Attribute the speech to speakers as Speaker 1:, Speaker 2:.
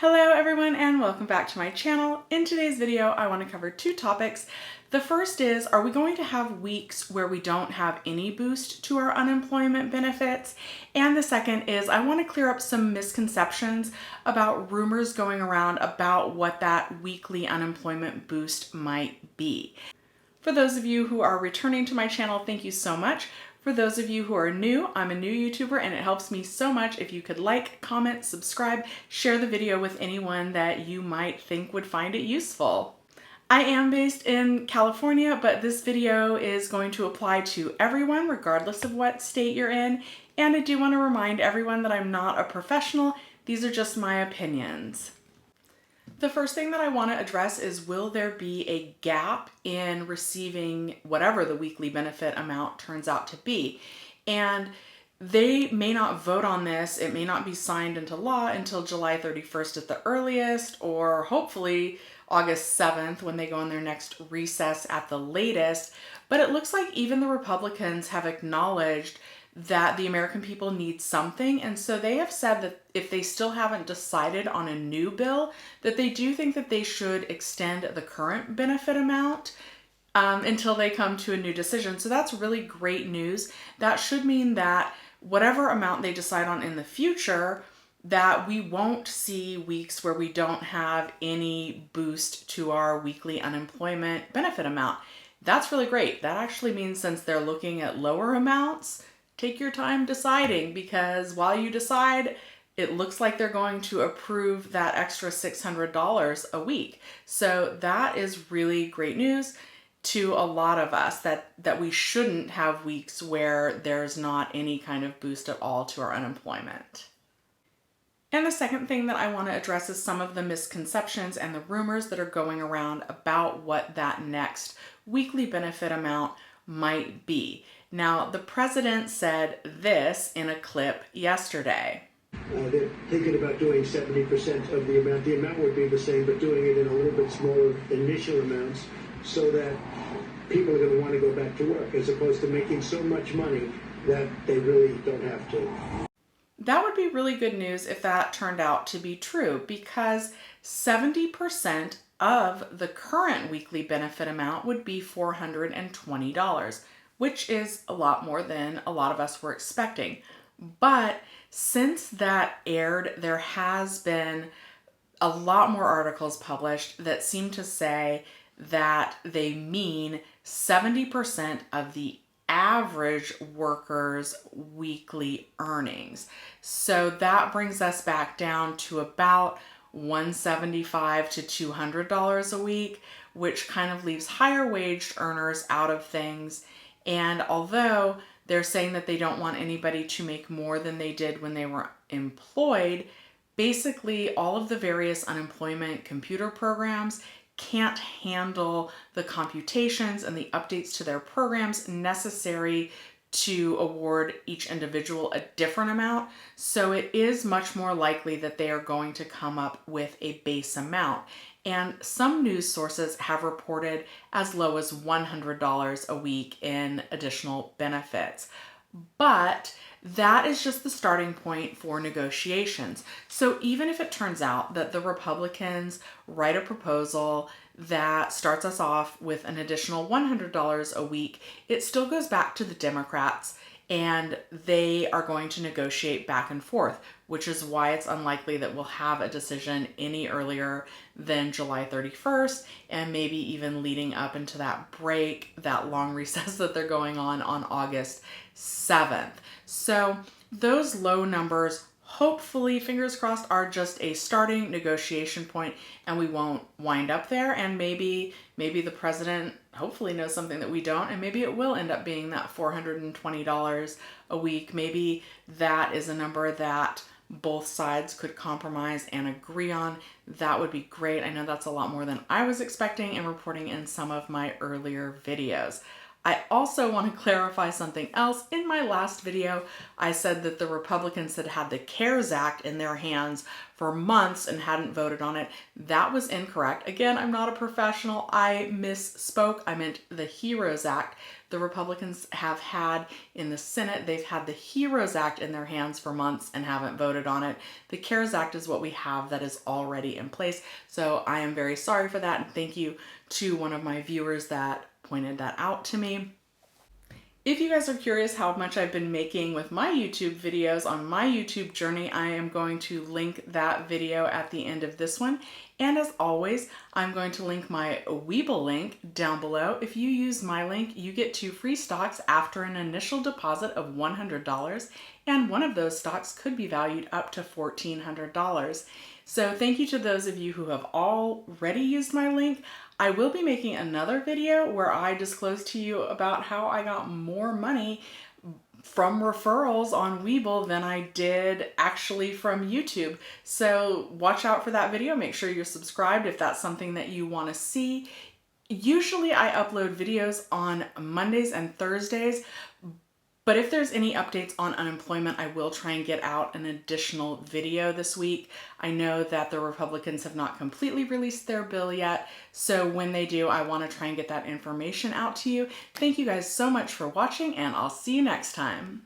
Speaker 1: Hello everyone and welcome back to my channel. In today's video, I want to cover two topics. The first is, are we going to have weeks where we don't have any boost to our unemployment benefits? And the second is, I want to clear up some misconceptions about rumors going around about what that weekly unemployment boost might be. For those of you who are returning to my channel, thank you so much. For those of you who are new, I'm a new YouTuber and it helps me so much if you could like, comment, subscribe, share the video with anyone that you might think would find it useful. I am based in California, but this video is going to apply to everyone regardless of what state you're in. And I do want to remind everyone that I'm not a professional. These are just my opinions. The first thing that I want to address is, will there be a gap in receiving whatever the weekly benefit amount turns out to be? And they may not vote on this. It may not be signed into law until July 31st at the earliest, or hopefully August 7th when they go on their next recess at the latest. But it looks like even the Republicans have acknowledged that the American people need something. And so they have said that if they still haven't decided on a new bill, that they do think that they should extend the current benefit amount until they come to a new decision. So that's really great news. That should mean that whatever amount they decide on in the future, that we won't see weeks where we don't have any boost to our weekly unemployment benefit amount. That's really great. That actually means, since they're looking at lower amounts, take your time deciding, because while you decide, it looks like they're going to approve that extra $600 a week. So that is really great news to a lot of us, that we shouldn't have weeks where there's not any kind of boost at all to our unemployment. And the second thing that I want to address is some of the misconceptions and the rumors that are going around about what that next weekly benefit amount might be. Now, the president said this in a clip yesterday.
Speaker 2: They're thinking about doing 70% of the amount. The amount would be the same, but doing it in a little bit smaller initial amounts so that people are going to want to go back to work, as opposed to making so much money that they really don't have to.
Speaker 1: That would be really good news if that turned out to be true, because 70% of the current weekly benefit amount would be $420, which is a lot more than a lot of us were expecting. But since that aired, there has been a lot more articles published that seem to say that they mean 70% of the average worker's weekly earnings. So that brings us back down to about $175 to $200 a week, which kind of leaves higher waged earners out of things. And although they're saying that they don't want anybody to make more than they did when they were employed, basically all of the various unemployment computer programs can't handle the computations and the updates to their programs necessary to award each individual a different amount. So it is much more likely that they are going to come up with a base amount. And some news sources have reported as low as $100 a week in additional benefits. But that is just the starting point for negotiations. So even if it turns out that the Republicans write a proposal that starts us off with an additional $100 a week, it still goes back to the Democrats, and they are going to negotiate back and forth, which is why it's unlikely that we'll have a decision any earlier than July 31st, and maybe even leading up into that break, that long recess that they're going on August 7th. So those low numbers, hopefully, fingers crossed, are just a starting negotiation point, and we won't wind up there. And maybe the president hopefully knows something that we don't, and maybe it will end up being that $420 a week. Maybe that is a number that both sides could compromise and agree on. That would be great. I know that's a lot more than I was expecting and reporting in some of my earlier videos. I also want to clarify something else. In my last video, I said that the Republicans had had the CARES Act in their hands for months and hadn't voted on it. That was incorrect. Again, I'm not a professional. I misspoke. I meant the HEROES Act. The Republicans have had in the Senate, they've had the HEROES Act in their hands for months and haven't voted on it. The CARES Act is what we have that is already in place. So I am very sorry for that, and thank you to one of my viewers that pointed that out to me. If you guys are curious how much I've been making with my YouTube videos on my YouTube journey, I am going to link that video at the end of this one. And as always, I'm going to link my Webull link down below. If you use my link, you get 2 free stocks after an initial deposit of $100, and one of those stocks could be valued up to $1,400. So thank you to those of you who have already used my link. I will be making another video where I disclose to you about how I got more money from referrals on Webull than I did actually from YouTube. So watch out for that video. Make sure you're subscribed if that's something that you want to see. Usually I upload videos on Mondays and Thursdays, but if there's any updates on unemployment, I will try and get out an additional video this week. I know that the Republicans have not completely released their bill yet, so when they do, I want to try and get that information out to you. Thank you guys so much for watching, and I'll see you next time.